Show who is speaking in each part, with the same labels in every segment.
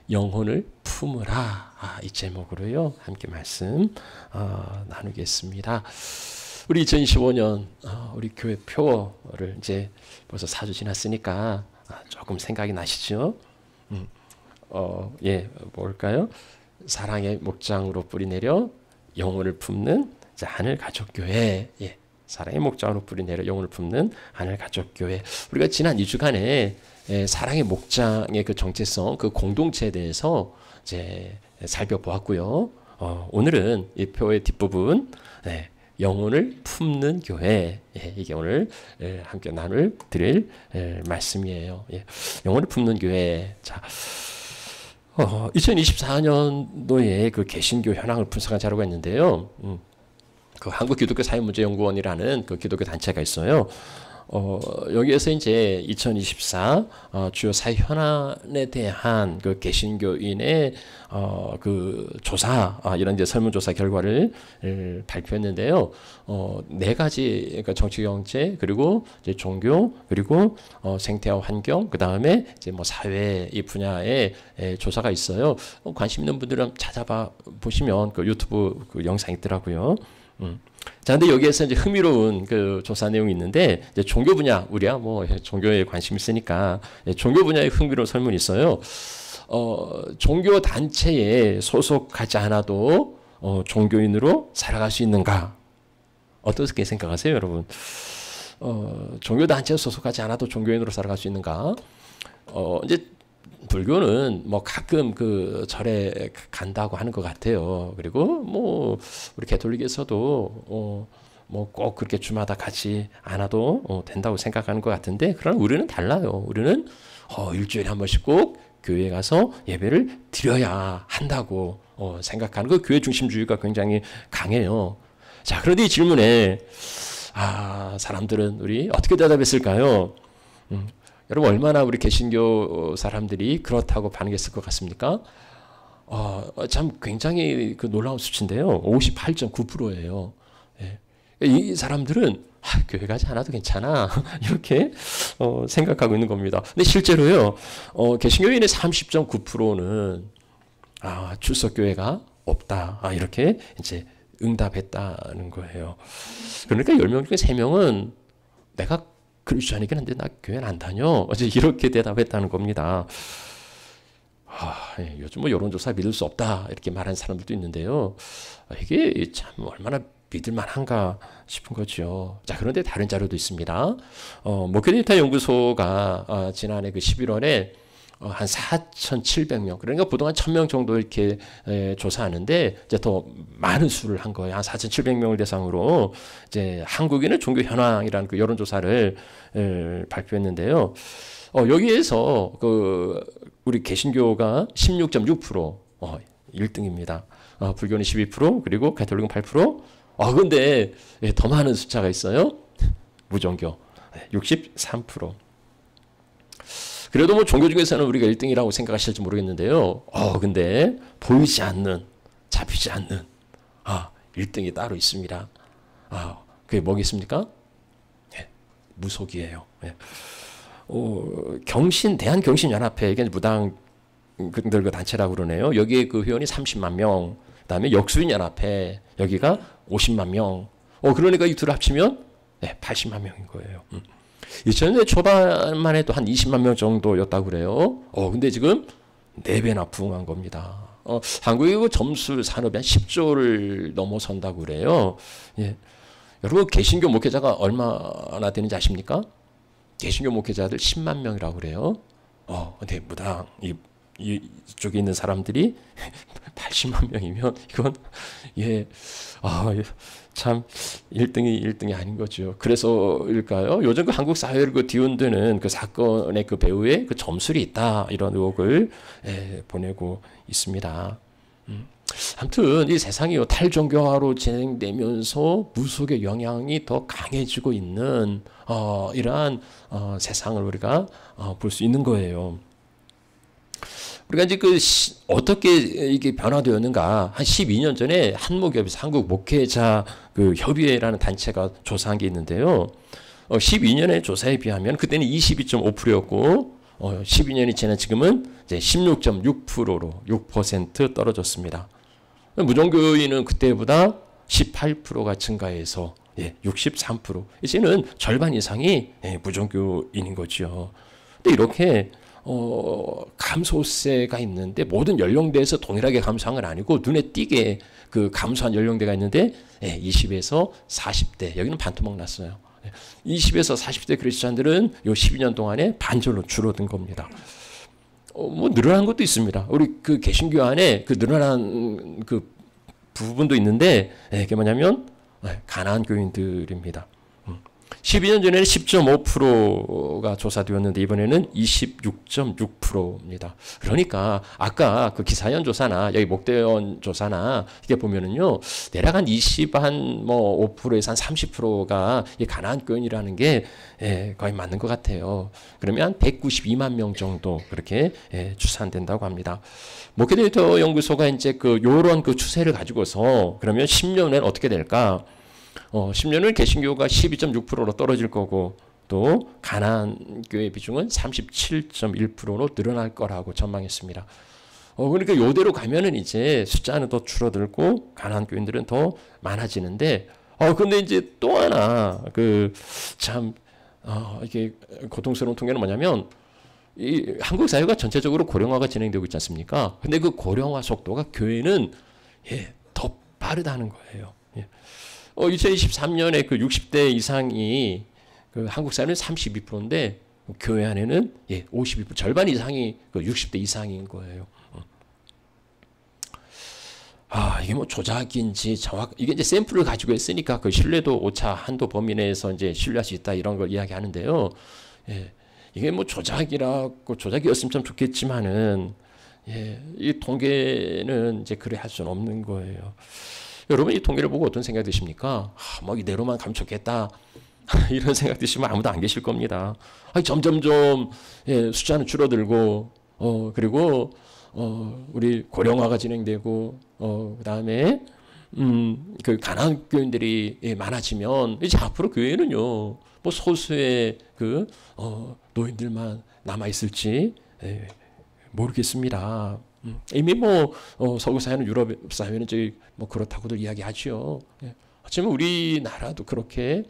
Speaker 1: 영혼을 품으라. 이 제목으로요 함께 말씀 나누겠습니다. 우리 2025년 우리 교회 표를 이제 벌써 4주 지났으니까 조금 생각이 나시죠? 뭘까요? 사랑의 목장으로 뿌리내려 영혼을 품는 하늘 가족교회. 사랑의 목장으로 뿌리내려 영혼을 품는 하늘 가족교회. 우리가 지난 2주간에 사랑의 목장의 그 정체성, 그 공동체에 대해서 이제 살펴보았고요. 오늘은 이 표의 뒷부분, 영혼을 품는 교회. 이게 오늘 함께 나눌 드릴 말씀이에요. 영혼을 품는 교회. 자, 2024년도에 그 개신교 현황을 분석한 자료가 있는데요. 그 한국기독교사회문제연구원이라는 그 기독교 단체가 있어요. 여기에서 이제 2024 주요 사회 현안에 대한 그 개신교인의 그 조사, 이런 이제 설문조사 결과를 발표했는데요. 네 가지, 그러니까 정치, 경제, 그리고 이제 종교, 그리고 생태와 환경, 그 다음에 이제 뭐 사회 이 분야의 조사가 있어요. 관심 있는 분들은 찾아봐 보시면 그 유튜브 그 영상 있더라고요. 자, 근데 여기에서 이제 흥미로운 그 조사 내용이 있는데, 이제 종교 분야, 우리야 뭐 종교에 관심 있으니까 종교 분야에 흥미로운 설문이 있어요. 종교 단체에 소속하지 않아도 종교인으로 살아갈 수 있는가? 어떻게 생각하세요, 여러분? 종교 단체에 소속하지 않아도 종교인으로 살아갈 수 있는가? 이제 불교는 뭐 가끔 그 절에 간다고 하는 것 같아요. 그리고 뭐 우리 가톨릭에서도 뭐 꼭 그렇게 주마다 가지 않아도 된다고 생각하는 것 같은데, 그러나 우리는 달라요. 우리는 일주일에 한 번씩 꼭 교회에 가서 예배를 드려야 한다고 생각하는 그 교회 중심주의가 굉장히 강해요. 자, 그런데 이 질문에 사람들은 우리 어떻게 대답했을까요? 여러분, 얼마나 우리 개신교 사람들이 그렇다고 반응했을 것 같습니까? 참 굉장히 그 놀라운 수치인데요. 58.9%예요. 이 사람들은 교회 가지 않아도 괜찮아 이렇게 생각하고 있는 겁니다. 근데 실제로요, 개신교인의 30.9%는 출석교회가 없다, 이렇게 이제 응답했다는 거예요. 그러니까 10명 중에 3명은 내가 그리스도인이긴 한데 나 교회는 안 다녀, 어제 이렇게 대답했다는 겁니다. 요즘 뭐 여론조사 믿을 수 없다 이렇게 말하는 사람들도 있는데요. 이게 참 얼마나 믿을만한가 싶은 거죠. 자, 그런데 다른 자료도 있습니다. 목회데이터 연구소가 지난해 그 11월에 한 4,700명, 그러니까 보통 한 1,000명 정도 이렇게 조사하는데 이제 더 많은 수를 한 거예요. 한 4,700명을 대상으로 이제 한국인의 종교 현황이라는 그 여론조사를 발표했는데요. 여기에서 그 우리 개신교가 16.6%, 1등입니다. 불교는 12%, 그리고 가톨릭은 8%. 근데 더 많은 숫자가 있어요. 무종교 63%. 그래도 뭐 종교 중에서는 우리가 1등이라고 생각하실지 모르겠는데요. 근데 보이지 않는, 잡히지 않는 1등이 따로 있습니다. 그게 뭐겠습니까? 무속이에요. 대한경신연합회, 이게 무당들 그 단체라고 그러네요. 여기에 그 회원이 30만 명, 그 다음에 역수인연합회, 여기가 50만 명. 그러니까 이 둘 합치면 80만 명인 거예요. 2000년대 초반만 해도 한 20만 명 정도였다고 그래요. 근데 지금 4배나 부흥한 겁니다. 한국의 그 점술 산업이 한 10조를 넘어선다고 그래요. 여러분, 개신교 목회자가 얼마나 되는지 아십니까? 개신교 목회자들 10만 명이라고 그래요. 근데 무당, 이쪽에 있는 사람들이 80만 명이면 이건 참 1등이 아닌 거죠. 그래서일까요? 요즘 그 한국 사회를 그 뒤흔드는 그 사건의 그 배후에 그 점술이 있다, 이런 의혹을 보내고 있습니다. 아무튼 이 세상이 탈종교화로 진행되면서 무속의 영향이 더 강해지고 있는 이러한 세상을 우리가 볼 수 있는 거예요. 우리가 이제 어떻게 이게 변화되었는가, 한 12년 전에 한목협에서 한국 목회자 그 협의회라는 단체가 조사한 게 있는데요. 12년의 조사에 비하면 그때는 22.5%였고 12년이 지난 지금은 이제 16.6%로 6% 떨어졌습니다. 무종교인은 그때보다 18%가 증가해서 63%. 이제는 절반 이상이 무종교인인 거죠. 근데 이렇게 감소세가 있는데 모든 연령대에서 동일하게 감소한 건 아니고 눈에 띄게 그 감소한 연령대가 있는데 20에서 40대 여기는 반토막 났어요. 20에서 40대 그리스도인들은 요 12년 동안에 반절로 줄어든 겁니다. 뭐 늘어난 것도 있습니다. 우리 그 개신교 안에 그 늘어난 그 부분도 있는데 그게 뭐냐면 가나안 교인들입니다. 12년 전에는 10.5%가 조사되었는데 이번에는 26.6%입니다. 그러니까 아까 그 기사연 조사나 여기 목대원 조사나 이게 보면은요 대략 한 5%에서 한 30%가 이 가나안 교인이라는 게 거의 맞는 것 같아요. 그러면 192만 명 정도 그렇게 추산된다고 합니다. 목회데이터 연구소가 이제 그 요런 그 추세를 가지고서 그러면 10년엔 어떻게 될까? 10년은 개신교가 12.6%로 떨어질 거고 또 가나안 교회 비중은 37.1%로 늘어날 거라고 전망했습니다. 그러니까 이대로 가면은 이제 숫자는 더 줄어들고 가나안 교인들은 더 많아지는데 근데 이제 또 하나 그 참 이게 고통스러운 통계는 뭐냐면 이 한국 사회가 전체적으로 고령화가 진행되고 있지 않습니까? 근데 그 고령화 속도가 교회는 더 빠르다는 거예요. 2023년에 그 60대 이상이 그 한국 사회는 32%인데 교회 안에는 52% 절반 이상이 그 60대 이상인 거예요. 이게 뭐 조작인지 이게 이제 샘플을 가지고 했으니까 그 신뢰도 오차 한도 범위 내에서 이제 신뢰할 수 있다 이런 걸 이야기하는데요. 이게 뭐 조작이라고 조작이었으면 참 좋겠지만은 이 통계는 이제 그래 할 수는 없는 거예요. 여러분 이 통계를 보고 어떤 생각 드십니까? 뭐 이대로만 가면 좋겠다 이런 생각 드시면 아무도 안 계실 겁니다. 점점점 숫자는 줄어들고 그리고 우리 고령화가 진행되고 그다음에 그 가난한 교인들이 많아지면 이제 앞으로 교회는요 뭐 소수의 그 노인들만 남아 있을지 모르겠습니다. 이미 뭐 서구 사회는 유럽 사회는 저기 뭐 그렇다고들 이야기하죠. 하지만 우리나라도 그렇게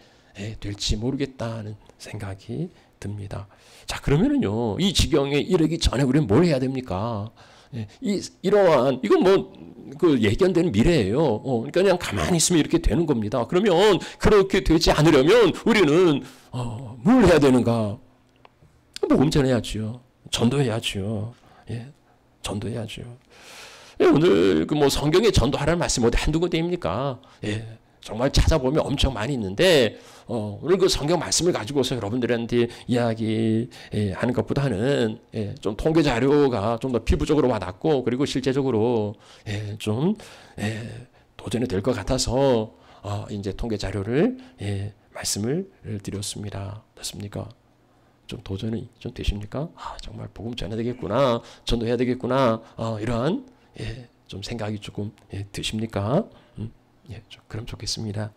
Speaker 1: 될지 모르겠다는 생각이 듭니다. 자 그러면은요 이 지경에 이르기 전에 우리는 뭘 해야 됩니까? 이러한 이건 뭐 그 예견된 미래예요. 그러니까 그냥 가만히 있으면 이렇게 되는 겁니다. 그러면 그렇게 되지 않으려면 우리는 뭘 해야 되는가? 복음 전해야죠. 전도해야죠. 전도해야죠. 오늘 그 뭐 성경에 전도하라는 말씀 어디 한두 군데입니까? 정말 찾아보면 엄청 많이 있는데 오늘 그 성경 말씀을 가지고서 여러분들한테 이야기하는 것보다는 좀 통계 자료가 좀 더 피부적으로 와닿고 그리고 실제적으로 좀 도전이 될 것 같아서 이제 통계 자료를 말씀을 드렸습니다. 어떻습니까? 좀 도전이 좀 되십니까? 정말 복음 전해야 되겠구나, 전도해야 되겠구나 이러한 좀 생각이 조금 드십니까? 그럼 좋겠습니다.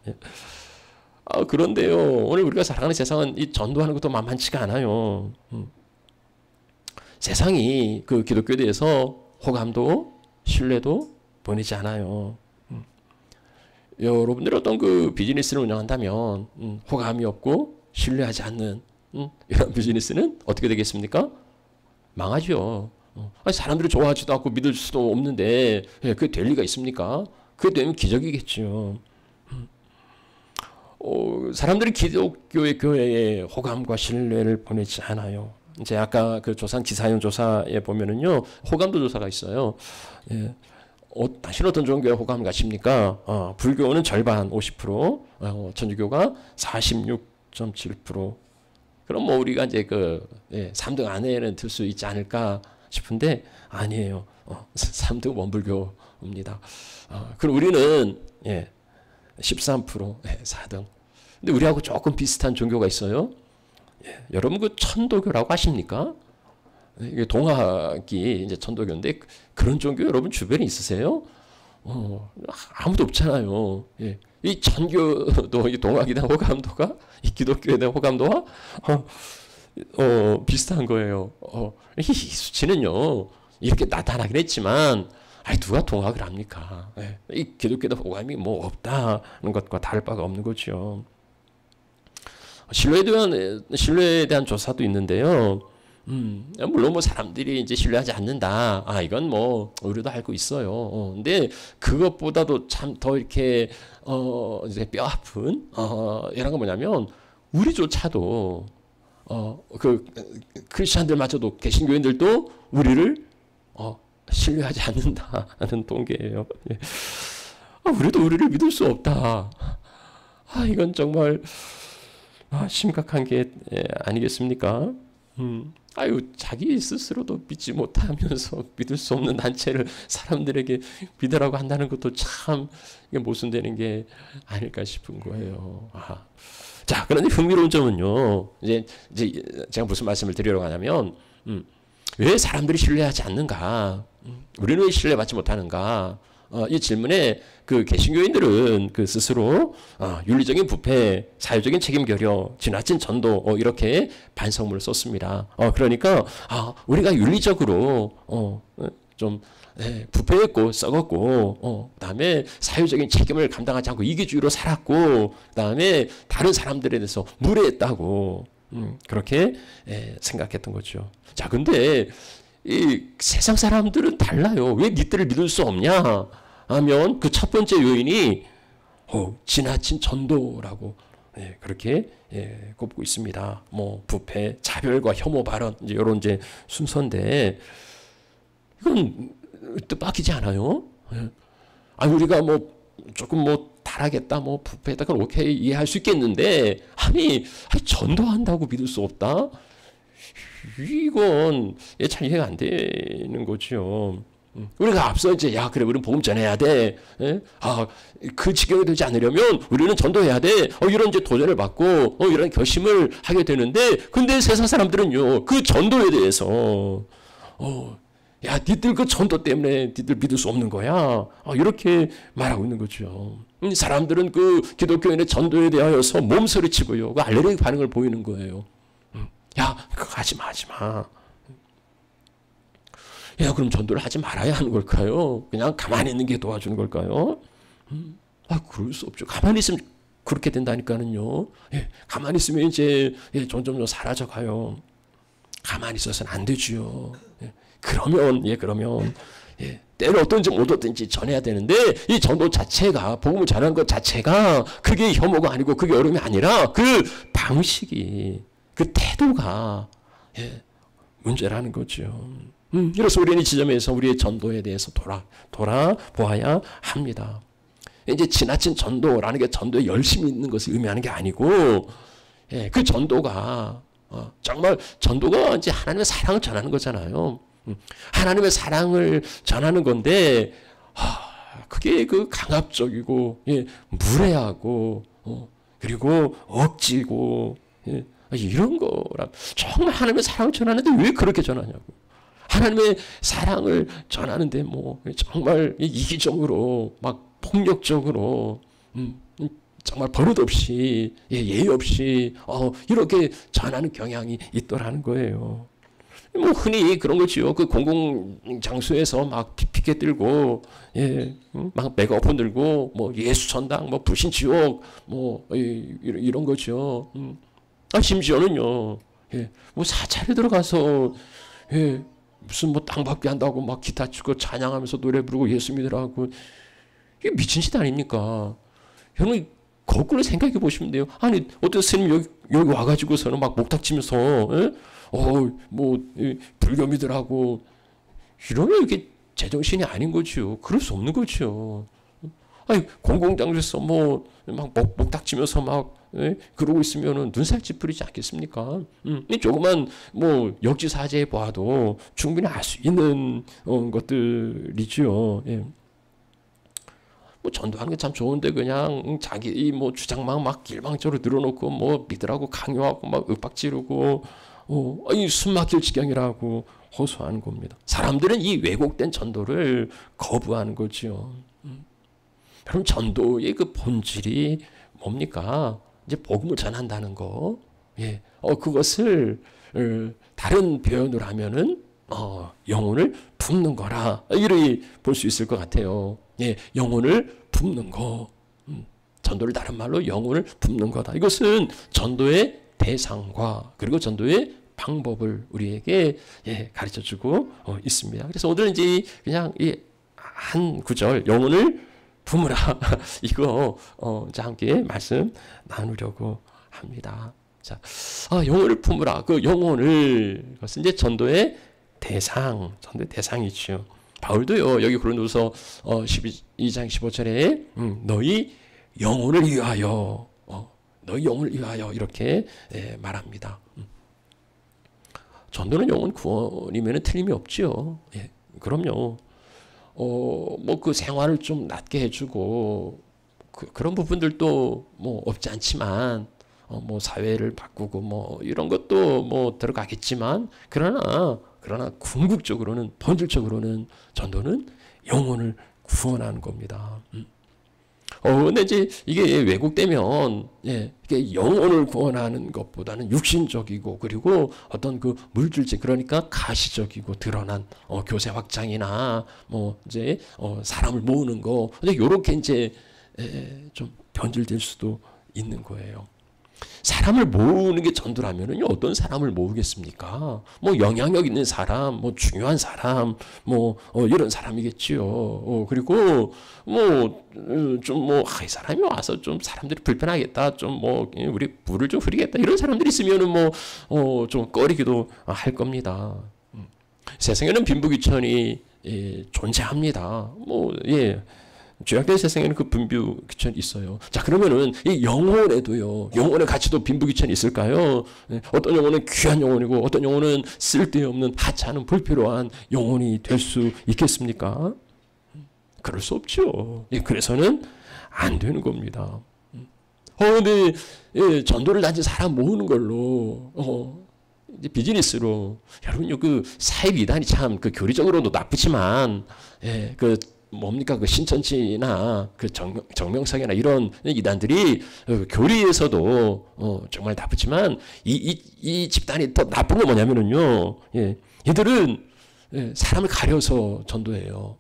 Speaker 1: 그런데요, 오늘 우리가 살아가는 세상은 이 전도하는 것도 만만치가 않아요. 세상이 그 기독교에 대해서 호감도 신뢰도 보내지 않아요. 여러분들이 어떤 그 비즈니스를 운영한다면 호감이 없고 신뢰하지 않는 이런 비즈니스는 어떻게 되겠습니까? 망하죠. 사람들이 좋아하지도 않고 믿을 수도 없는데 그게 될 리가 있습니까? 그게 되면 기적이겠죠. 사람들이 기독교의 교회에 호감과 신뢰를 보내지 않아요. 이제 아까 그 조사 기사연 조사에 보면은요 호감도 조사가 있어요. 당신 어떤 종교에 호감 가십니까? 불교는 절반 50%, 천주교가 46.7%. 그럼 뭐 우리가 이제 그 3등 안에는 들 수 있지 않을까 싶은데 아니에요. 3등 원불교입니다. 그럼 우리는 13%, 4등. 근데 우리하고 조금 비슷한 종교가 있어요. 여러분 그 천도교라고 아십니까? 이게 동학이 이제 천도교인데 그런 종교 여러분 주변에 있으세요? 아무도 없잖아요. 이 천교도 이 동학에 대한 호감도가 이 기독교에 대한 호감도가 비슷한 거예요. 이 수치는요, 이렇게 나타나긴 했지만, 아니, 누가 동학을 합니까? 예. 이 기독교도 호감이 뭐 없다는 것과 다를 바가 없는 거죠. 신뢰에 대한 조사도 있는데요. 물론 뭐 사람들이 이제 신뢰하지 않는다. 이건 뭐 우리도 알고 있어요. 근데 그것보다도 참 더 이렇게 이제 뼈 아픈 이런 건 뭐냐면 우리조차도 그 크리스천들마저도 개신교인들도 우리를 신뢰하지 않는다는 통계예요. 예. 우리도 우리를 믿을 수 없다. 이건 정말 심각한 게 아니겠습니까? 자기 스스로도 믿지 못하면서 믿을 수 없는 단체를 사람들에게 믿으라고 한다는 것도 참 이게 모순되는 게 아닐까 싶은 거예요. 자, 그런데 흥미로운 점은요. 이제 제가 무슨 말씀을 드리려고 하냐면, 왜 사람들이 신뢰하지 않는가? 우리는 왜 신뢰받지 못하는가? 이 질문에 그 개신교인들은 그 스스로 윤리적인 부패, 사회적인 책임 결여, 지나친 전도 이렇게 반성문을 썼습니다. 그러니까 우리가 윤리적으로 좀 부패했고 썩었고 그다음에 사회적인 책임을 감당하지 않고 이기주의로 살았고 그다음에 다른 사람들에 대해서 무례했다고 그렇게 생각했던 거죠. 자, 근데 이 세상 사람들은 달라요. 왜 니들을 믿을 수 없냐 하면 그 첫 번째 요인이 지나친 전도라고 그렇게 꼽고 있습니다. 뭐 부패, 차별과 혐오 발언 이런 순서인데 이건 뜻밖이지 않아요? 우리가 뭐 조금 뭐 달하겠다, 뭐 부패했다, 그건 오케이 이해할 수 있겠는데 아니 전도한다고 믿을 수 없다? 이건 잘 이해가 안 되는 거죠. 우리가 앞서 이제 그래 우리는 복음 전해야 돼. 그 지경이 되지 않으려면 우리는 전도해야 돼. 이런 이제 도전을 받고 이런 결심을 하게 되는데 근데 세상 사람들은요 그 전도에 대해서 니들 그 전도 때문에 니들 믿을 수 없는 거야. 이렇게 말하고 있는 거죠. 사람들은 그 기독교인의 전도에 대하여서 몸서리치고요. 그 알레르기 반응을 보이는 거예요. 그거 하지 마. 그럼 전도를 하지 말아야 하는 걸까요? 그냥 가만히 있는 게 도와주는 걸까요? 그럴 수 없죠. 가만히 있으면 그렇게 된다니까는요. 가만히 있으면 이제 점점 사라져 가요. 가만히 있어서는 안 되지요. 그러면 때로 어떤지 못 어떤지 전해야 되는데 이 전도 자체가 복음을 전하는 것 자체가 그게 혐오가 아니고 그게 어려움이 아니라 그 방식이 그 태도가 문제라는 거죠. 그래서 우리는 이 지점에서 우리의 전도에 대해서 돌아보아야 합니다. 이제 지나친 전도라는 게 전도에 열심히 있는 것을 의미하는 게 아니고 그 전도가 정말 전도가 이제 하나님의 사랑을 전하는 거잖아요. 하나님의 사랑을 전하는 건데 그게 그 강압적이고 무례하고 그리고 억지고 이런 거라 정말 하나님의 사랑을 전하는데 왜 그렇게 전하냐고. 하나님의 사랑을 전하는데 뭐 정말 이기적으로 막 폭력적으로 정말 버릇없이 예의 없이 이렇게 전하는 경향이 있더라는 거예요. 뭐 흔히 그런 거지요. 그 공공장소에서 막 피켓 들고 막 메가폰 들고 뭐 예수 전당 뭐 불신 지옥 뭐 이런 거죠. 심지어는요. 뭐 사찰에 들어가서 무슨 뭐 땅밟기 한다고 막 기타 치고 찬양하면서 노래 부르고 예수 믿으라고 이게 미친 짓 아닙니까? 여러분 거꾸로 생각해 보시면 돼요. 아니 어떤 스님 여기 와가지고서는 막 목탁치면서 뭐 불교 믿으라고 이러면 이게 제정신이 아닌 거죠. 그럴 수 없는 거죠. 아니 공공장소에서 뭐 막 목탁치면서 막 그러고 있으면은 눈살 찌푸리지 않겠습니까? 조그만 뭐 역지사지해 보아도 충분히 알 수 있는 것들이죠. 뭐 전도하는 게 참 좋은데 그냥 자기 뭐 주장만 막 일방적으로 늘어놓고 뭐 믿으라고 강요하고 막 윽박 지르고 이 숨막힐 지경이라고 호소하는 겁니다. 사람들은 이 왜곡된 전도를 거부하는 거죠. 그럼 전도의 그 본질이 뭡니까? 이제 복음을 전한다는 거. 그것을 다른 표현으로 하면은 영혼을 품는 거라 이렇게 볼 수 있을 것 같아요. 예, 영혼을 품는 거. 전도를 다른 말로 영혼을 품는 거다. 이것은 전도의 대상과 그리고 전도의 방법을 우리에게 가르쳐주고 있습니다. 그래서 오늘은 이제 그냥 이 한 구절 영혼을 품으라 이거 자 함께 말씀 나누려고 합니다. 자, 영혼을 품으라. 그 영혼을 그것은 이제 전도의 전도의 대상이죠. 바울도요 여기 고린도서 12장 15절에 너희 영혼을 위하여 이렇게 말합니다. 전도는 영혼 구원이면 틀림이 없지요. 예, 그럼요. 뭐 그 생활을 좀 낫게 해주고 그런 부분들도 뭐 없지 않지만 뭐 사회를 바꾸고 뭐 이런 것도 뭐 들어가겠지만 그러나 궁극적으로는 본질적으로는 전도는 영혼을 구원하는 겁니다. 근데 이제 이게 왜곡되면, 이게 영혼을 구원하는 것보다는 육신적이고, 그리고 어떤 그 물질적, 그러니까 가시적이고 드러난, 교세 확장이나, 뭐, 이제, 사람을 모으는 거, 요렇게 이제, 좀 변질될 수도 있는 거예요. 사람을 모으는 게 전도라면은요, 어떤 사람을 모으겠습니까? 뭐, 영향력 있는 사람, 뭐, 중요한 사람, 뭐, 이런 사람이겠지요. 그리고, 뭐, 이 사람이 와서 좀 사람들이 불편하겠다. 좀 뭐, 우리 불을 좀 흐리겠다. 이런 사람들이 있으면은 뭐, 좀 꺼리기도 할 겁니다. 세상에는 빈부귀천이 존재합니다. 뭐, 죄악된 세상에는 그 빈부귀천이 있어요. 자, 그러면은 이 영혼에도요. 영혼의 가치도 빈부귀천이 있을까요? 어떤 영혼은 귀한 영혼이고 어떤 영혼은 쓸데없는 하찮은 불필요한 영혼이 될 수 있겠습니까? 그럴 수 없죠. 그래서는 안 되는 겁니다. 근데 전도를 단지 사람 모으는 걸로 이제 비즈니스로 여러분요 그 사입 이단이 참 그 교리적으로도 나쁘지만 그 뭡니까 그 신천지나 그 정명석이나 이런 이단들이 교리에서도 정말 나쁘지만 이 집단이 더 나쁜 건 뭐냐면은요 얘들은 사람을 가려서 전도해요.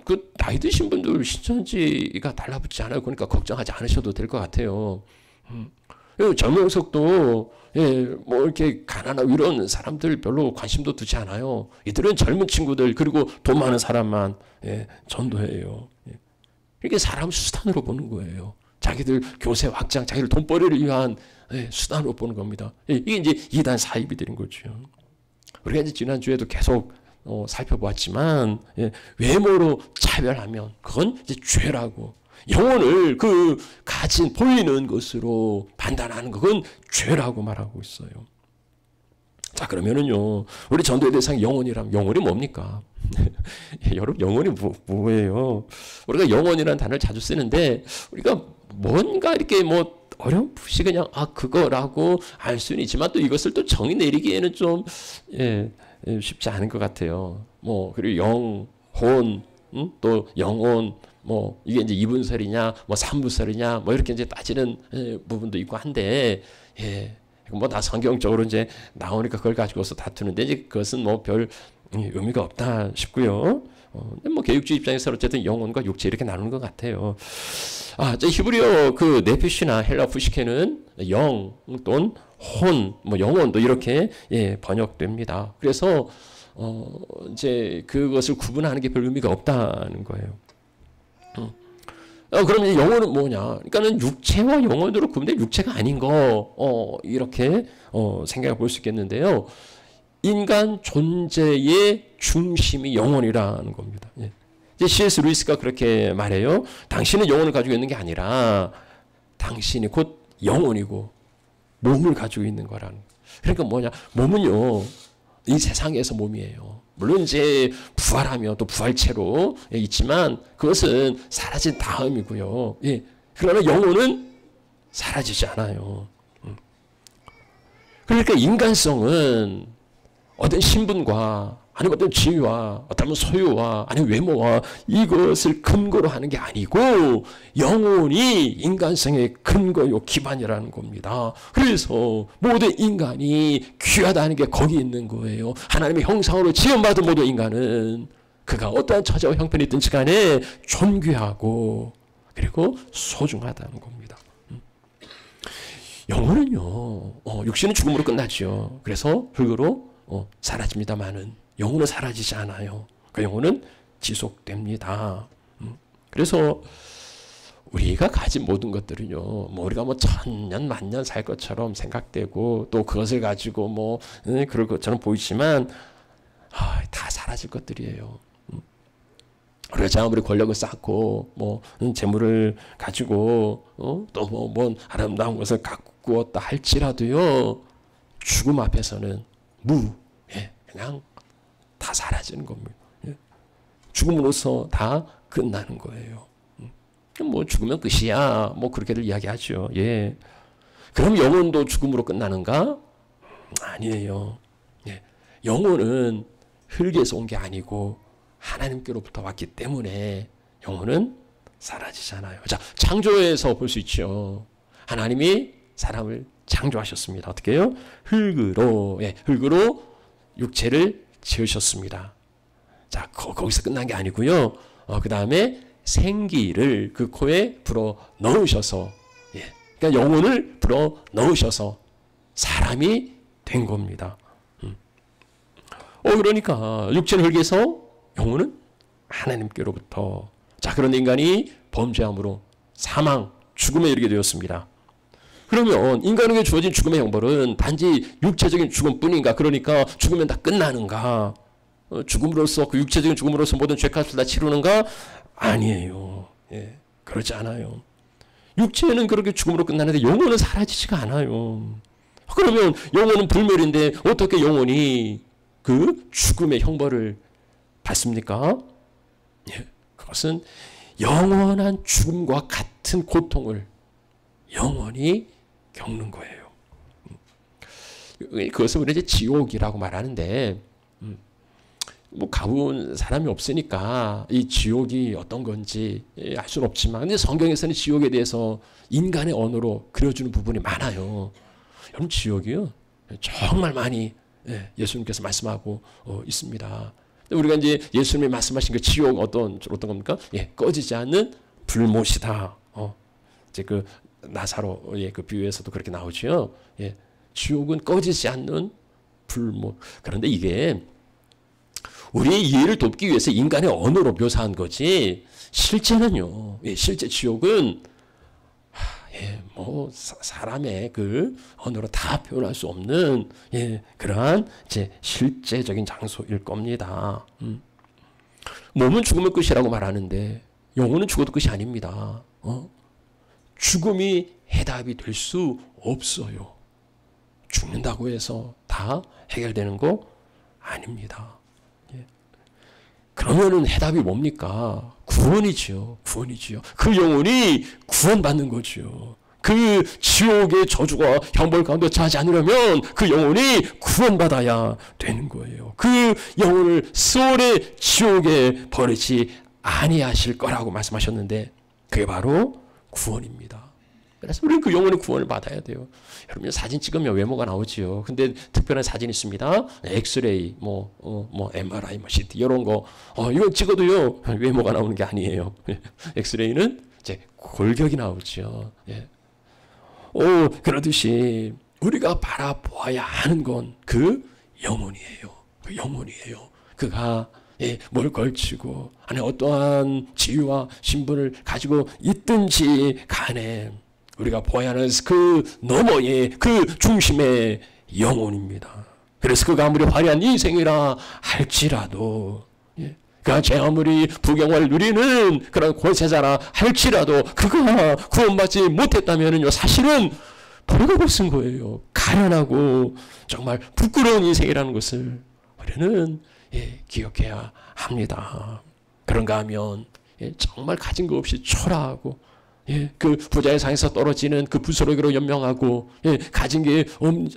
Speaker 1: 그 나이 드신 분들 신천지가 달라붙지 않아요. 그러니까 걱정하지 않으셔도 될 것 같아요. 정명석도 뭐 이렇게 가난하고 이런 사람들 별로 관심도 두지 않아요. 이들은 젊은 친구들 그리고 돈 많은 사람만 전도해요. 이렇게 사람 수단으로 보는 거예요. 자기들 교세 확장, 자기들 돈벌이를 위한 수단으로 보는 겁니다. 이게 이제 이단 사입이 되는 거죠. 우리가 이제 지난주에도 계속 살펴보았지만 외모로 차별하면 그건 이제 죄라고. 영혼을 그 가진 보이는 것으로 판단하는 그건 죄라고 말하고 있어요. 자, 그러면은요, 우리 전도의 대상이 영혼이라면 영혼이 뭡니까? 여러분, 영혼이 뭐예요? 우리가 영혼이라는 단어를 자주 쓰는데 우리가 뭔가 이렇게 뭐 어렴풋이 그냥 그거라고 알 수는 있지만 또 이것을 또 정의 내리기에는 좀 쉽지 않은 것 같아요. 뭐 그리고 영혼, 또 영혼. 뭐 이게 이제 2분설이냐 뭐 3분설이냐 뭐 이렇게 이제 따지는 부분도 있고 한데 뭐 다 성경적으로 이제 나오니까 그걸 가지고서 다투는데 이제 그것은 뭐 별 의미가 없다 싶고요. 근데 뭐 개육주의 입장에서 어쨌든 영혼과 육체 이렇게 나누는 것 같아요. 히브리어 그 네피시나 헬라 푸시케는 영 또는 혼, 뭐 영혼도 이렇게 번역됩니다. 그래서 이제 그것을 구분하는 게 별 의미가 없다는 거예요. 그럼 이제 영혼은 뭐냐? 그러니까는 육체와 영혼으로 구분된 육체가 아닌 거, 이렇게, 생각해 볼 수 있겠는데요. 인간 존재의 중심이 영혼이라는 겁니다. 이제 C.S. 루이스가 그렇게 말해요. 당신은 영혼을 가지고 있는 게 아니라, 당신이 곧 영혼이고, 몸을 가지고 있는 거라는. 그러니까 뭐냐? 몸은요, 이 세상에서 몸이에요. 물론 이제 부활하며 또 부활체로 있지만 그것은 사라진 다음이고요. 그러나 영혼은 사라지지 않아요. 그러니까 인간성은 어떤 신분과 아니면 어떤 지위와 어떤 소유와 아니면 외모와 이것을 근거로 하는 게 아니고 영혼이 인간성의 근거요 기반이라는 겁니다. 그래서 모든 인간이 귀하다는 게 거기 있는 거예요. 하나님의 형상으로 지음받은 모든 인간은 그가 어떠한 처지와 형편이 있든지 간에 존귀하고 그리고 소중하다는 겁니다. 영혼은요, 육신은 죽음으로 끝나죠. 그래서 흙으로 사라집니다만은 영혼은 사라지지 않아요. 그 영혼은 지속됩니다. 그래서 우리가 가진 모든 것들은요, 뭐 우리가 뭐 천년 만년 살 것처럼 생각되고 또 그것을 가지고 뭐 그럴 것처럼 보이지만 다 사라질 것들이에요. 우리가 아무리 권력을 쌓고 뭐 재물을 가지고 또 뭔 아름다운 것을 가꾸었다 할지라도요, 죽음 앞에서는 그냥 다 사라지는 겁니다. 죽음으로써 다 끝나는 거예요. 뭐 죽으면 끝이야, 뭐 그렇게들 이야기하죠. 예. 그럼 영혼도 죽음으로 끝나는가? 아니에요. 예. 영혼은 흙에서 온 게 아니고 하나님께로부터 왔기 때문에 영혼은 사라지잖아요. 자, 창조에서 볼 수 있죠. 하나님이 사람을 창조하셨습니다. 어떻게 해요? 흙으로 육체를 지으셨습니다. 자, 거기서 끝난 게 아니고요. 그 다음에 생기를 그 코에 불어 넣으셔서, 그러니까 영혼을 불어 넣으셔서 사람이 된 겁니다. 그러니까 육체는 흙에서 영혼은 하나님께로부터. 자, 그런데 인간이 범죄함으로 사망, 죽음에 이르게 되었습니다. 그러면 인간에게 주어진 죽음의 형벌은 단지 육체적인 죽음뿐인가? 그러니까 죽으면 다 끝나는가? 죽음으로써, 그 육체적인 죽음으로써 모든 죄값을 다 치르는가? 아니에요. 예, 그렇지 않아요. 육체는 그렇게 죽음으로 끝나는데 영혼은 사라지지가 않아요. 그러면 영혼은 불멸인데 어떻게 영혼이 그 죽음의 형벌을 받습니까? 예, 그것은 영원한 죽음과 같은 고통을 영원히 겪는 거예요. 그것을 우리가 이제 지옥이라고 말하는데, 뭐 가본 사람이 없으니까 이 지옥이 어떤 건지 알 수는 없지만, 근데 성경에서는 지옥에 대해서 인간의 언어로 그려주는 부분이 많아요. 여러분, 지옥이요, 정말 많이 예수님께서 말씀하고 있습니다. 우리가 이제 예수님이 말씀하신 그 지옥 어떤 겁니까? 꺼지지 않는 불못이다. 이제 그 나사로의 그 비유에서도 그렇게 나오죠. 지옥은 꺼지지 않는 불못. 그런데 이게 우리의 이해를 돕기 위해서 인간의 언어로 묘사한 거지, 실제는요, 실제 지옥은 뭐 사람의 그 언어로 다 표현할 수 없는 그러한 이제 실제적인 장소일 겁니다. 몸은 죽으면 끝이라고 말하는데 영혼은 죽어도 끝이 아닙니다. 죽음이 해답이 될 수 없어요. 죽는다고 해서 다 해결되는 거 아닙니다. 그러면은 해답이 뭡니까? 구원이지요. 구원이지요. 그 영혼이 구원받는 거죠. 그 지옥의 저주와 형벌 가운데 처하지 않으려면 그 영혼이 구원받아야 되는 거예요. 그 영혼을 스올의 지옥에 버리지 아니하실 거라고 말씀하셨는데 그게 바로 구원입니다. 그래서 우리는 그 영혼의 구원을 받아야 돼요. 여러분, 사진 찍으면 외모가 나오지요. 근데 특별한 사진이 있습니다. 엑스레이, MRI, CT 이런 거. 이거 찍어도요, 외모가 나오는 게 아니에요. 엑스레이는 이제 골격이 나오죠. 그러듯이 우리가 바라보아야 하는 건 그 영혼이에요. 그 영혼이에요. 그가 뭘 걸치고 아니 어떠한 지위와 신분을 가지고 있든지 간에 우리가 보아야 하는 그 너머의 그 중심의 영혼입니다. 그래서 그가 아무리 화려한 인생이라 할지라도, 그가 제 아무리 부경화를 누리는 그런 권세자라 할지라도 그가 구원받지 못했다면요, 사실은 버려가고 쓴 거예요. 가련하고 정말 부끄러운 인생이라는 것을 우리는 기억해야 합니다. 그런가 하면 정말 가진 거 없이 초라하고, 그 부자의 상에서 떨어지는 그 부스러기로 연명하고, 가진 게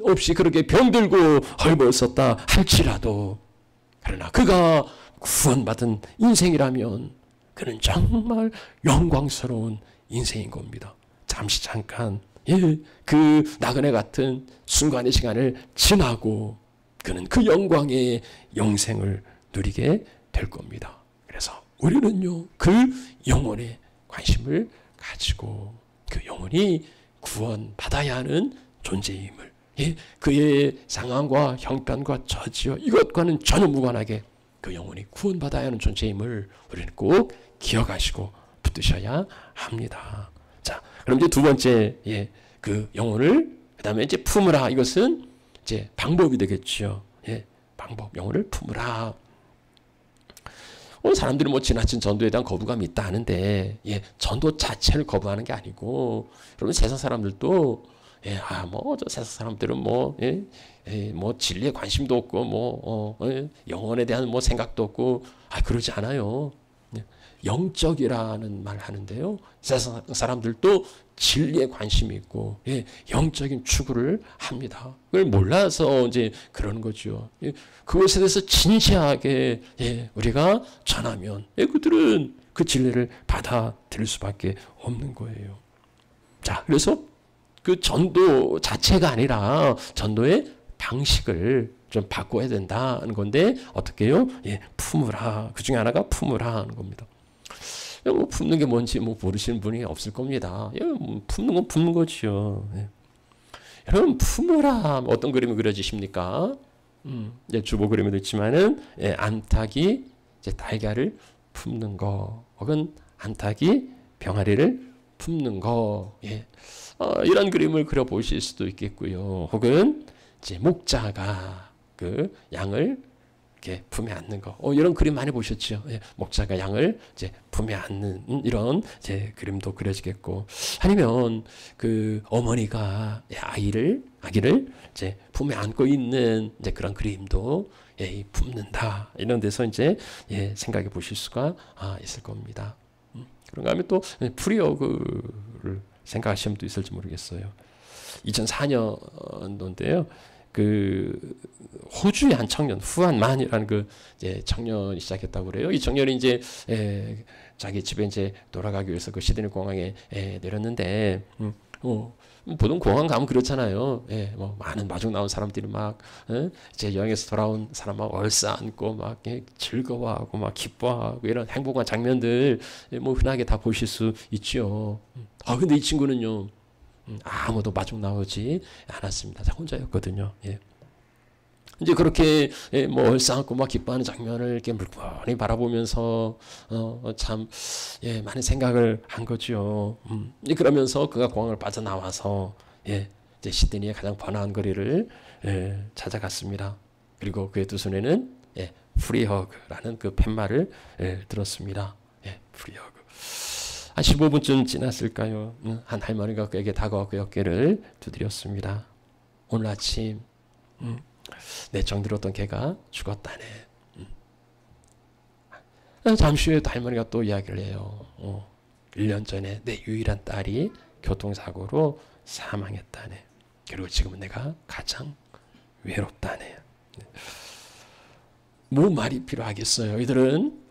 Speaker 1: 없이 그렇게 병들고 헐벗었다 할지라도 그러나 그가 구원받은 인생이라면 그는 정말 영광스러운 인생인 겁니다. 잠시 잠깐 그 나그네 같은 순간의 시간을 지나고 그는 그 영광의 영생을 누리게 될 겁니다. 그래서 우리는요, 그 영혼에 관심을 가지고 그 영혼이 구원받아야 하는 존재임을, 그의 상황과 형편과 처지와 이것과는 전혀 무관하게 그 영혼이 구원받아야 하는 존재임을 우리는 꼭 기억하시고 붙드셔야 합니다. 자, 그럼 이제 두 번째, 그 영혼을 그 다음에 이제 품으라. 이것은 이제 방법이 되겠죠. 방법, 영혼을 품으라. 사람들은 뭐 지나친 전도에 대한 거부감이 있다 하는데, 전도 자체를 거부하는 게 아니고, 여러분 세상 사람들도 저 세상 사람들은 뭐 진리에 관심도 없고, 영혼에 대한 뭐 생각도 없고, 그러지 않아요. 영적이라는 말 하는데요. 세상 사람들도 진리에 관심이 있고, 영적인 추구를 합니다. 그걸 몰라서 이제 그러는 거죠. 그것에 대해서 진지하게 우리가 전하면 그들은 그 진리를 받아들일 수밖에 없는 거예요. 자, 그래서 그 전도 자체가 아니라 전도의 방식을 좀 바꿔야 된다는 건데 어떻게 해요? 품으라. 그 중에 하나가 품으라 하는 겁니다. 뭐 품는 게 뭔지 뭐 모르시는 분이 없을 겁니다. 품는 건 품는 거죠. 여러분 품으라. 어떤 그림이 그려지십니까? 주보 그림에도 있지만은 암탉이 이제 달걀을 품는 거, 혹은 암탉이 병아리를 품는 거, 이런 그림을 그려 보실 수도 있겠고요. 혹은 이제 목자가 그 양을 이렇게 품에 안는 거, 이런 그림 많이 보셨죠? 목자가 양을 이제 품에 안는 이런 이제 그림도 그려지겠고, 아니면 그 어머니가 아기를 이제 품에 안고 있는 이제 그런 그림도 품는다. 이런 데서 이제 생각해 보실 수가 있을 겁니다. 그런가 하면 또 프리허그를 생각하시는 분도 있을지 모르겠어요. 2004년도인데요. 그 호주의 한 청년, 후안만이라는 그 이제 청년이 시작했다고 그래요. 이 청년이 이제 자기 집에 이제 돌아가기 위해서 그 시드니 공항에 내렸는데, 보통 공항 가면 그렇잖아요. 뭐 많은 마중 나온 사람들이 막 이제 여행에서 돌아온 사람 막 얼싸안고 막 즐거워하고 막 기뻐하고 이런 행복한 장면들 뭐 흔하게 다 보실 수 있죠. 근데 이 친구는요, 아무도 마중 나오지 않았습니다. 혼자였거든요. 이제 그렇게 뭐 얼싸안고 막 기뻐하는 장면을 이렇게 물건히 바라보면서 참 많은 생각을 한 거죠. 그러면서 그가 공항을 빠져나와서 이제 시드니의 가장 번화한 거리를 찾아갔습니다. 그리고 그의 두 손에는 프리허그라는 그 팻말을 들었습니다. 프리허그. 한 15분쯤 지났을까요? 한 할머니가 그에게 다가와 그 어깨를 두드렸습니다. 오늘 아침 내 정들었던 개가 죽었다네. 잠시 후에 할머니가 또 이야기를 해요. 1년 전에 내 유일한 딸이 교통사고로 사망했다네. 그리고 지금은 내가 가장 외롭다네. 뭐 말이 필요하겠어요. 이들은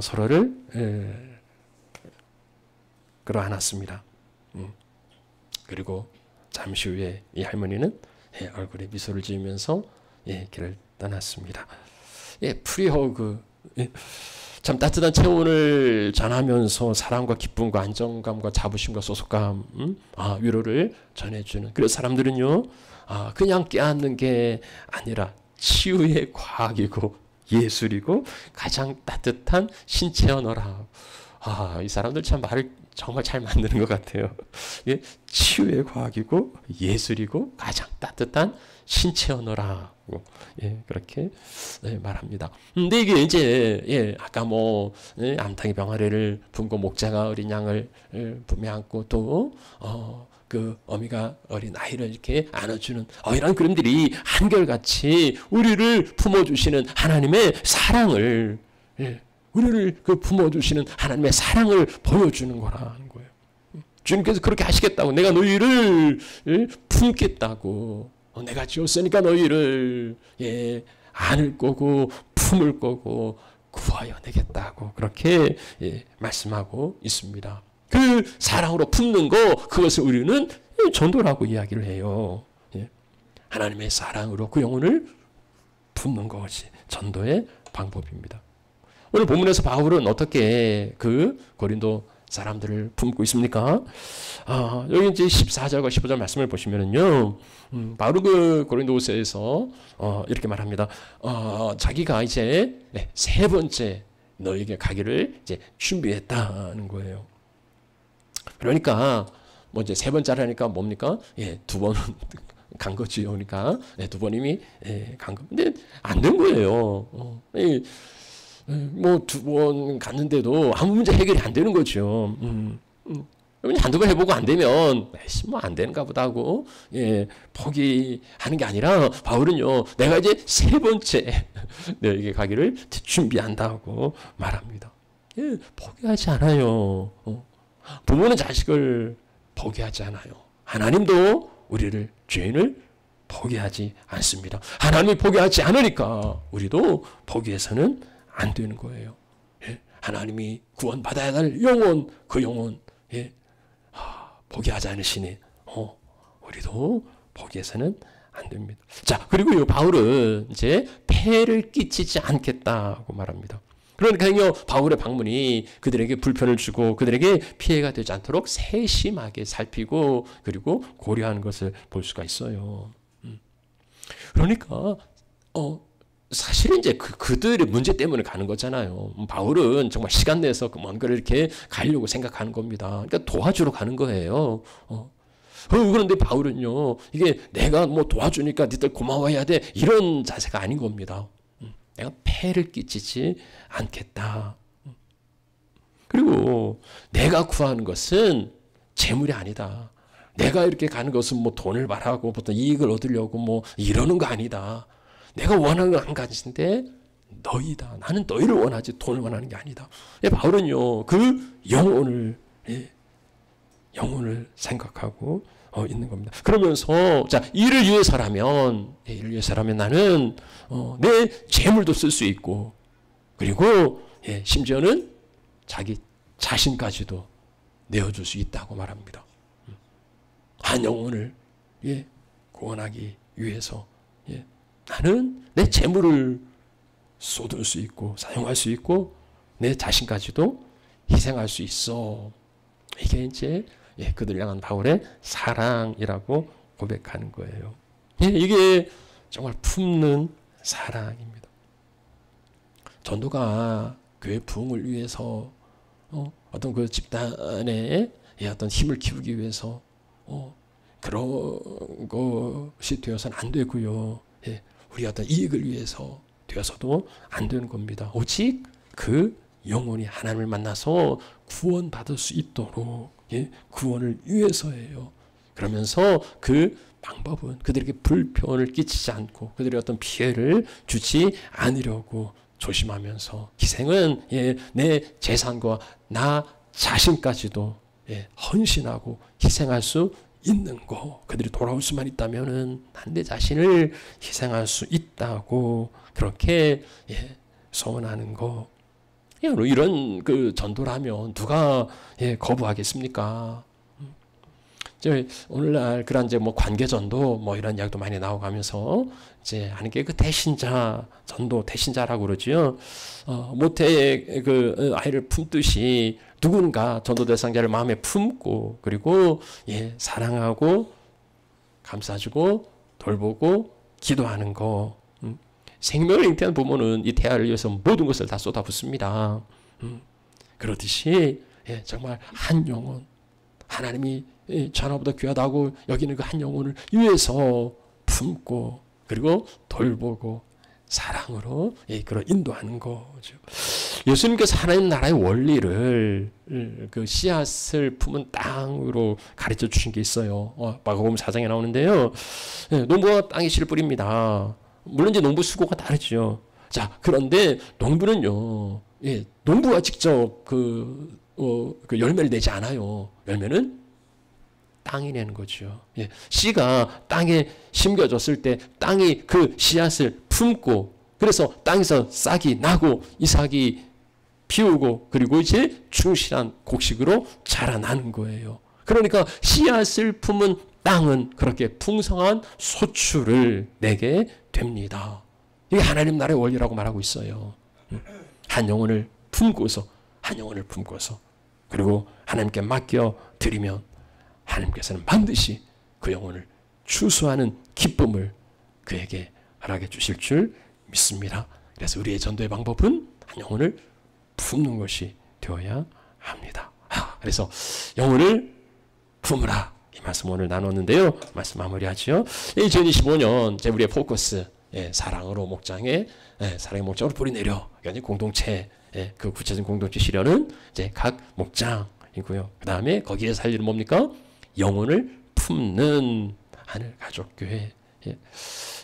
Speaker 1: 서로를 끌어안았습니다. 그리고 잠시 후에 이 할머니는 얼굴에 미소를 지으면서 길을 떠났습니다. 프리허그, 참 따뜻한 체온을 전하면서 사랑과 기쁨과 안정감과 자부심과 소속감, 위로를 전해주는. 그래서 사람들은요, 그냥 껴안는 게 아니라 치유의 과학이고 예술이고 가장 따뜻한 신체 언어라. 이 사람들 참 말을 정말 잘 만드는 것 같아요. 치유의 과학이고 예술이고 가장 따뜻한 신체 언어라고 그렇게 말합니다. 근데 이게 이제 아까 뭐 암탉이 병아리를 품고 목자가 어린 양을 품에 안고 또 그 어미가 어린 아이를 이렇게 안아주는 이런 그림들이 한결같이 우리를 품어주시는 하나님의 사랑을 우리를 그 품어주시는 하나님의 사랑을 보여주는 거라는 거예요. 주님께서 그렇게 하시겠다고, 내가 너희를 품겠다고, 내가 지었으니까 너희를 안을 거고 품을 거고 구하여 내겠다고 그렇게 말씀하고 있습니다. 그 사랑으로 품는 거, 그것을 우리는 전도라고 이야기를 해요. 하나님의 사랑으로 그 영혼을 품는 것이 전도의 방법입니다. 오늘 본문에서 바울은 어떻게 그 고린도 사람들을 품고 있습니까? 여기 이제 14절과 15절 말씀을 보시면은요, 바로 그 고린도서에서 이렇게 말합니다. 자기가 이제 세 번째 너에게 가기를 이제 준비했다는 거예요. 그러니까 뭐 이제 세 번째라니까 뭡니까? 두 번은 간 거지요. 그러니까 두 번 이미 간 거. 근데 안 된 거예요. 뭐 두 번 갔는데도 아무 문제 해결이 안 되는 거죠. 한두 번 해보고 안 되면 뭐 안 되는가 보다 하고 포기하는 게 아니라 바울은요, 내가 이제 세 번째 너에게 가기를 준비한다고 말합니다. 포기하지 않아요. 부모는 자식을 포기하지 않아요. 하나님도 우리를, 죄인을 포기하지 않습니다. 하나님이 포기하지 않으니까 우리도 포기해서는 안 되는 거예요. 하나님이 구원받아야 할 영혼, 그 영혼 포기하지 않으시니 우리도 포기해서는 안 됩니다. 자, 그리고 바울은 이제 폐를 끼치지 않겠다고 말합니다. 그러니까요, 바울의 방문이 그들에게 불편을 주고 그들에게 피해가 되지 않도록 세심하게 살피고 그리고 고려하는 것을 볼 수가 있어요. 그러니까 사실은 이제 그들의 문제 때문에 가는 거잖아요. 바울은 정말 시간 내서 먼 거를 이렇게 가려고 생각하는 겁니다. 그러니까 도와주러 가는 거예요. 그런데 바울은요, 이게 내가 뭐 도와주니까 니들 고마워해야 돼, 이런 자세가 아닌 겁니다. 내가 폐를 끼치지 않겠다. 그리고 내가 구하는 것은 재물이 아니다. 내가 이렇게 가는 것은 뭐 돈을 바라고 보통 이익을 얻으려고 뭐 이러는 거 아니다. 내가 원하는 건 한 가지인데 너희다. 나는 너희를 원하지 돈을 원하는 게 아니다. 바울은요, 그 영혼을 생각하고 있는 겁니다. 그러면서 자, 이를 위해서라면 나는 내 재물도 쓸 수 있고 그리고 심지어는 자기 자신까지도 내어줄 수 있다고 말합니다. 한 영혼을 구원하기 위해서 나는 내 재물을 쏟을 수 있고 사용할 수 있고 내 자신까지도 희생할 수 있어. 이게 이제 그들 향한 바울의 사랑이라고 고백하는 거예요. 이게 정말 품는 사랑입니다. 전도가 교회 부흥을 위해서 어떤 그 집단의 어떤 힘을 키우기 위해서 그런 것이 되어서는 안 되고요. 우리 어떤 이익을 위해서 되어서도 안 되는 겁니다. 오직 그 영혼이 하나님을 만나서 구원받을 수 있도록 구원을 위해서예요. 그러면서 그 방법은 그들에게 불편을 끼치지 않고 그들의 어떤 피해를 주지 않으려고 조심하면서 희생은 내 재산과 나 자신까지도 헌신하고 희생할 수 있는 거. 그들이 돌아올 수만 있다면은 난 내 자신을 희생할 수 있다고 그렇게 소원하는 거. 이런 그 전도라면 누가 거부하겠습니까? 오늘날 그런 이제 뭐 관계 전도 뭐 이런 이야기도 많이 나오고 하면서 이제 하는 게 그 대신자 전도, 대신자라고 그러지요. 모태의 그 아이를 품듯이 누군가 전도 대상자를 마음에 품고 그리고 사랑하고 감싸주고 돌보고 기도하는 거. 생명을 잉태한 부모는 이 태아를 위해서 모든 것을 다 쏟아붓습니다. 그렇듯이 정말 한 영혼, 하나님이 전화보다 귀하다고 여기는 그 한 영혼을 위해서 품고 그리고 돌보고 사랑으로 그런 인도하는 거죠. 예수님께서 하나님 나라의 원리를 그 씨앗을 품은 땅으로 가르쳐 주신 게 있어요. 마가복음 4장에 나오는데요. 농부가 땅에 씨를 뿌립니다. 물론 이제 농부 수고가 다르죠. 자, 그런데 농부는요, 농부가 직접 그 열매를 내지 않아요. 열매는 땅이 내는 거죠. 씨가 땅에 심겨졌을 때 땅이 그 씨앗을 품고 그래서 땅에서 싹이 나고 이삭이 피우고 그리고 이제 충실한 곡식으로 자라나는 거예요. 그러니까 씨앗을 품은 땅은 그렇게 풍성한 소출을 내게 됩니다. 이게 하나님 나라의 원리라고 말하고 있어요. 한 영혼을 품고서 그리고 하나님께 맡겨 드리면 하나님께서는 반드시 그 영혼을 추수하는 기쁨을 그에게 허락해 주실 줄 믿습니다. 그래서 우리의 전도의 방법은 한 영혼을 품는 것이 되어야 합니다. 그래서 영혼을 품으라. 이 말씀 오늘 나눴는데요. 말씀 마무리하죠. 2025년 이제 우리의 포커스 사랑으로 목장에 사랑의 목장으로 뿌리내려. 그러니까 공동체 그 구체적인 공동체 실현은 이제 각 목장이고요. 그 다음에 거기에 살리는 뭡니까? 영혼을 품는 하늘 가족 교회.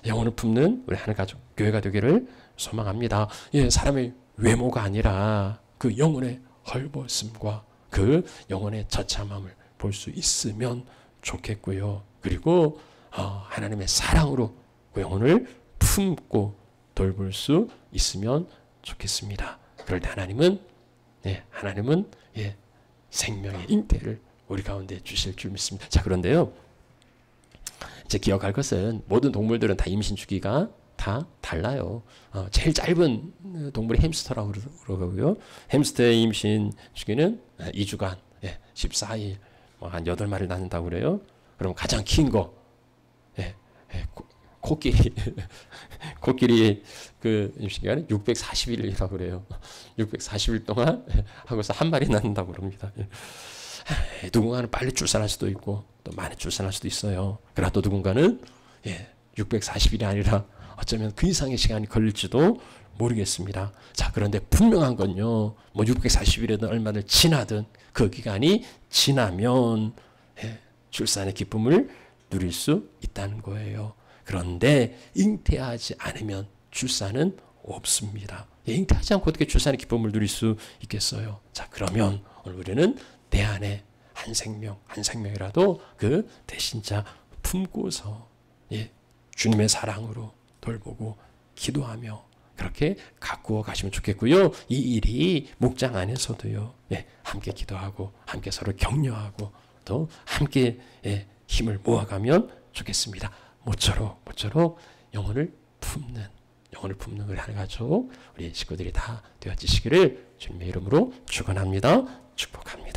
Speaker 1: 영혼을 품는 우리 하늘 가족 교회가 되기를 소망합니다. 사람의 외모가 아니라 그 영혼의 헐벗음과 그 영혼의 처참함을 볼 수 있으면 좋겠고요. 그리고 하나님의 사랑으로 그 영혼을 품고 돌볼 수 있으면 좋겠습니다. 그럴 때 하나님은 생명의 잉태를 우리 가운데 주실 줄 믿습니다. 자, 그런데요. 이제 기억할 것은 모든 동물들은 다 임신 주기가 다 달라요. 제일 짧은 동물이 햄스터라고 그러고요. 햄스터의 임신 주기는 2주간, 14일, 한 8마리를 낳는다고 그래요. 그럼 가장 긴 거, 코끼리 그 임신 기간은 640일이라고 그래요. 640일 동안 하고서 한 마리 낳는다고 그럽니다. 누군가는 빨리 출산할 수도 있고 또 많이 출산할 수도 있어요. 그러나 또 누군가는 640일이 아니라 어쩌면 그 이상의 시간이 걸릴지도 모르겠습니다. 자, 그런데 분명한 건요. 뭐 640일이든 얼마를 지나든 그 기간이 지나면 출산의 기쁨을 누릴 수 있다는 거예요. 그런데 잉태하지 않으면 출산은 없습니다. 잉태하지 않고 어떻게 출산의 기쁨을 누릴 수 있겠어요? 자, 그러면 오늘 우리는 내 안에 한 생명이라도 그 대신자 품고서 주님의 사랑으로 돌보고 기도하며 그렇게 가꾸어 가시면 좋겠고요. 이 일이 목장 안에서도요. 함께 기도하고 함께 서로 격려하고 또 함께 힘을 모아가면 좋겠습니다. 모쪼록 영혼을 품는 우리 하늘 가족 우리 식구들이 다 되어지시기를 주님의 이름으로 축원합니다. 축복합니다.